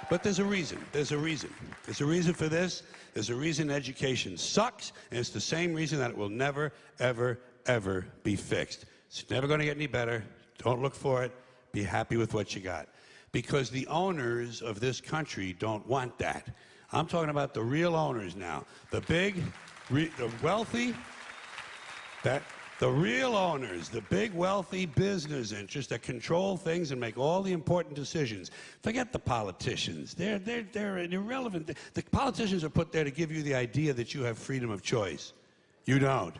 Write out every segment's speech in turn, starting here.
But there's a reason. There's a reason. There's a reason for this. There's a reason education sucks, and it's the same reason that it will never, ever, ever be fixed. It's never going to get any better. Don't look for it. Be happy with what you got. Because the owners of this country don't want that. I'm talking about the real owners now. The big, the wealthy, the real owners, the big wealthy business interests that control things and make all the important decisions. Forget the politicians. They're irrelevant. The politicians are put there to give you the idea that you have freedom of choice. You don't.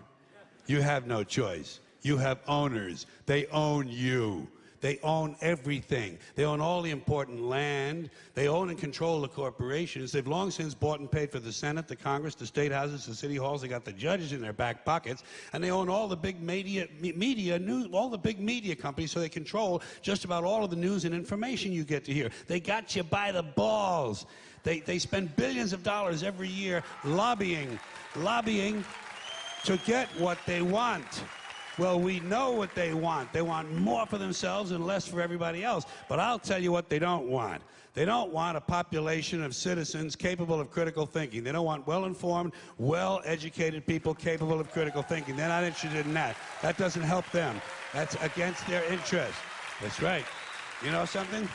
You have no choice. You have owners. They own you. They own everything. They own all the important land. They own and control the corporations. They've long since bought and paid for the Senate, the Congress, the state houses, the city halls. They got the judges in their back pockets, and they own all the big all the big media companies. So they control just about all of the news and information you get to hear. They got you by the balls. They spend billions of dollars every year lobbying to get what they want. Well, we know what they want. They want more for themselves and less for everybody else. But I'll tell you what they don't want. They don't want a population of citizens capable of critical thinking. They don't want well-informed, well-educated people capable of critical thinking. They're not interested in that. That doesn't help them. That's against their interest. That's right. You know something?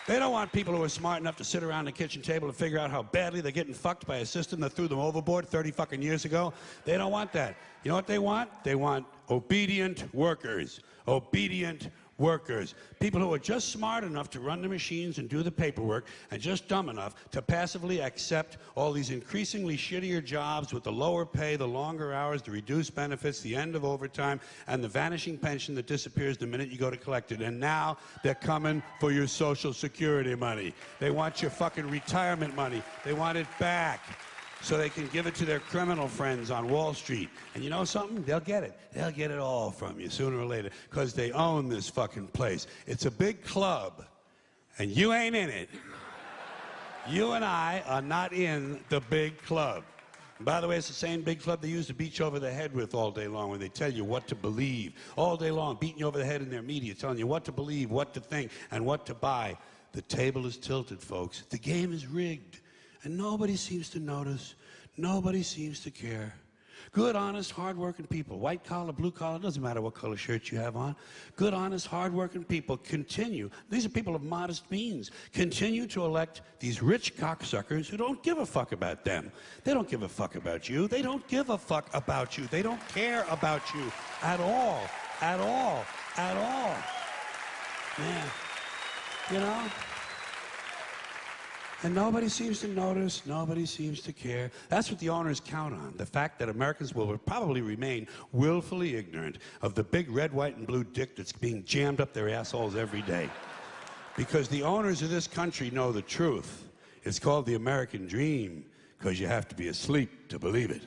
They don't want people who are smart enough to sit around the kitchen table and figure out how badly they're getting fucked by a system that threw them overboard 30 fucking years ago. They don't want that. You know what they want? They want obedient workers. Obedient workers. People who are just smart enough to run the machines and do the paperwork, and just dumb enough to passively accept all these increasingly shittier jobs with the lower pay, the longer hours, the reduced benefits, the end of overtime, and the vanishing pension that disappears the minute you go to collect it. And now they're coming for your Social Security money. They want your fucking retirement money. They want it back, so they can give it to their criminal friends on Wall Street. And you know something? They'll get it. They'll get it all from you sooner or later, because they own this fucking place. It's a big club, and you ain't in it. You and I are not in the big club. And by the way, it's the same big club they use to beat you over the head with all day long when they tell you what to believe. All day long, beating you over the head in their media, telling you what to believe, what to think, and what to buy. The table is tilted, folks. The game is rigged. And nobody seems to notice. Nobody seems to care. Good, honest, hard-working people, white collar, blue collar, doesn't matter what color shirt you have on. Good, honest, hard-working people continue. These are people of modest means. Continue to elect these rich cocksuckers who don't give a fuck about them. They don't give a fuck about you. They don't give a fuck about you. They don't care about you at all. At all. At all. Man, you know? And nobody seems to notice, nobody seems to care. That's what the owners count on, the fact that Americans will probably remain willfully ignorant of the big red, white, and blue dick that's being jammed up their assholes every day. Because the owners of this country know the truth. It's called the American dream, because you have to be asleep to believe it.